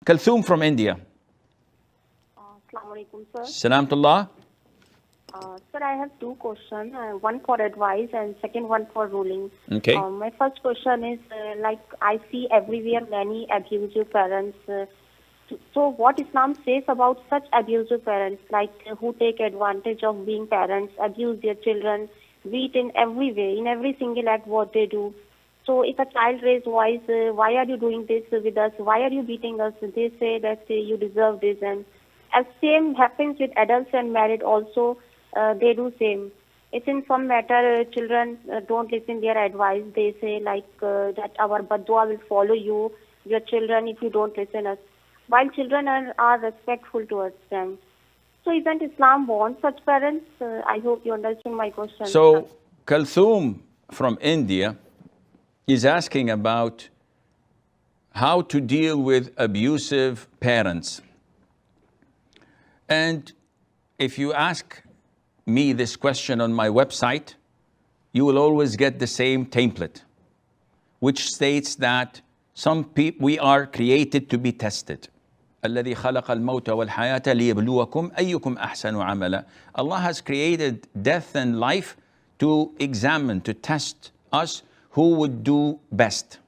Kalthum from India. Assalamu alaikum, sir. Salamtullah. Sir, I have two questions. One for advice and second one for ruling. Okay. My first question is, like I see everywhere many abusive parents. So what Islam says about such abusive parents, like who take advantage of being parents, abuse their children, be it in every way, in every single act what they do. So if a child raises voice, why are you doing this with us? Why are you beating us? They say that you deserve this. And as same happens with adults and married also, they do same. If in some matter children don't listen their advice, they say like that our badua will follow you, your children, if you don't listen us. While children are respectful towards them. So isn't Islam want such parents? I hope you understand my question. So Kalthum from India is asking about how to deal with abusive parents. And if you ask me this question on my website, you will always get the same template, which states that we are created to be tested. الذي خلق الموت والحياة ليبلوكم أيكم أحسن عملا. Allah has created death and life to examine, to test us who would do best.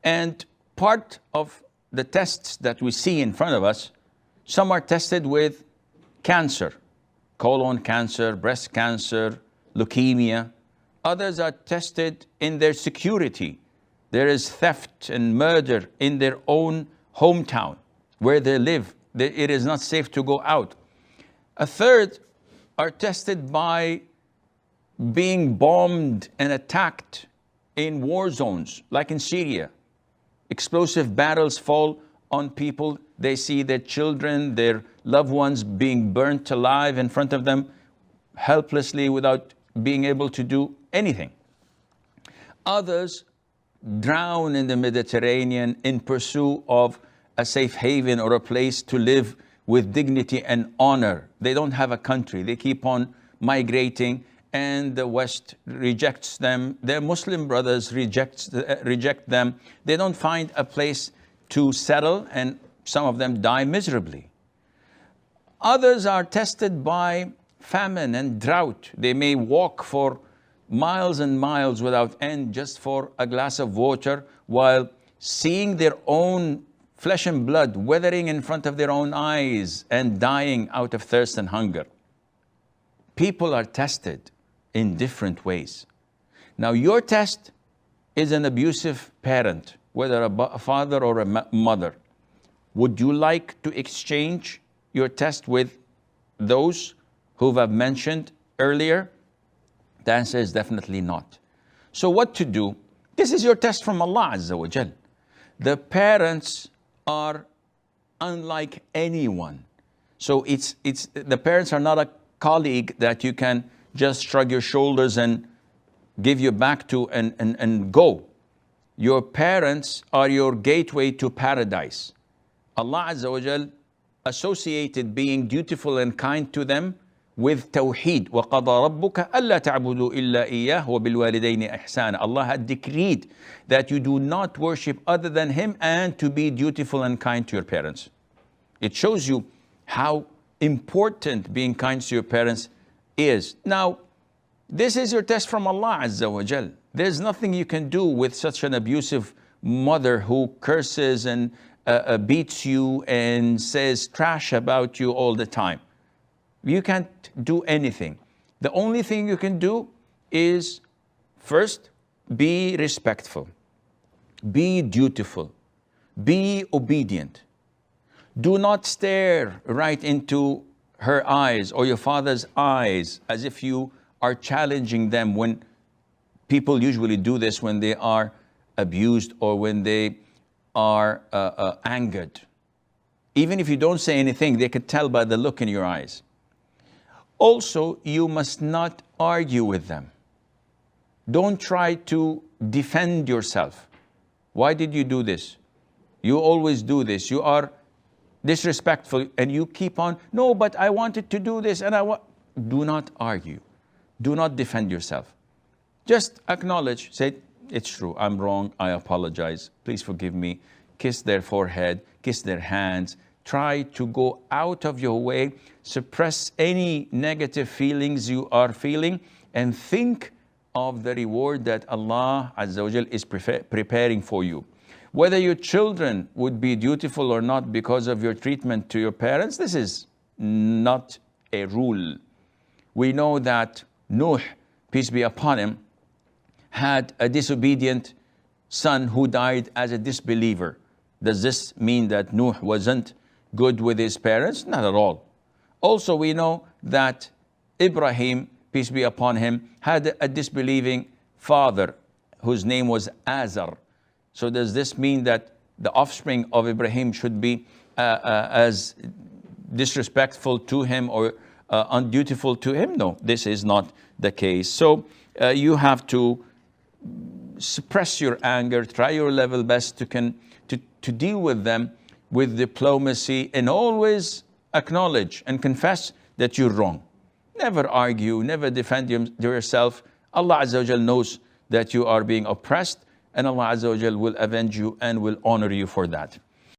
And part of the tests that we see in front of us, some are tested with cancer, colon cancer, breast cancer, leukemia. Others are tested in their security. There is theft and murder in their own hometown where they live. It is not safe to go out. A third are tested by being bombed and attacked in war zones, like in Syria. Explosive barrels fall on people. They see their children, their loved ones being burnt alive in front of them, helplessly without being able to do anything. Others drown in the Mediterranean in pursuit of a safe haven or a place to live with dignity and honor. They don't have a country. They keep on migrating, and the West rejects them. Their Muslim brothers reject them. They don't find a place to settle, and some of them die miserably. Others are tested by famine and drought. They may walk for miles and miles without end just for a glass of water, while seeing their own flesh and blood withering in front of their own eyes and dying out of thirst and hunger. People are tested in different ways. Now, your test is an abusive parent, whether a father or a mother. Would you like to exchange your test with those who I've mentioned earlier? The answer is definitely not. So what to do? This is your test from Allah Azza wa Jal. The parents are unlike anyone. So the parents are not a colleague that you can just shrug your shoulders and give your back to and go. Your parents are your gateway to paradise. Allah Azza wa Jal associated being dutiful and kind to them with Tawheed. وَقَضَى رَبُّكَ أَلَّا تَعْبُدُوا إِلَّا إِيَّهُ وَبِالْوَالِدَيْنِ إِحْسَانًا. Allah had decreed that you do not worship other than Him and to be dutiful and kind to your parents. It shows you how important being kind to your parents is. Now, this is your test from Allah Azza wa Jal. There's nothing you can do with such an abusive mother who curses and beats you and says trash about you all the time. You can't do anything. The only thing you can do is, first, be respectful, be dutiful, be obedient. Do not stare right into her eyes or your father's eyes as if you are challenging them, when people usually do this when they are abused or when they are angered. Even if you don't say anything, they could tell by the look in your eyes. Also, you must not argue with them. Don't try to defend yourself. Why did you do this? You always do this. You are disrespectful, and you keep on, no, but I wanted to do this, and do not argue. Do not defend yourself. Just acknowledge, say, it's true, I'm wrong, I apologize, please forgive me. kiss their forehead, kiss their hands. Try to go out of your way, suppress any negative feelings you are feeling, and think of the reward that Allah Azza wa Jal is preparing for you. Whether your children would be dutiful or not because of your treatment to your parents, this is not a rule. We know that Nuh, peace be upon him, had a disobedient son who died as a disbeliever. Does this mean that Nuh wasn't good with his parents? Not at all. Also, we know that Ibrahim, peace be upon him, had a disbelieving father whose name was Azar. So does this mean that the offspring of Ibrahim should be as disrespectful to him or undutiful to him? No, this is not the case. So you have to suppress your anger, try your level best to deal with them with diplomacy, and always acknowledge and confess that you're wrong. Never argue, never defend yourself. Allah Azza wa Jal knows that you are being oppressed, and Allah Azza wa Jal will avenge you and will honor you for that.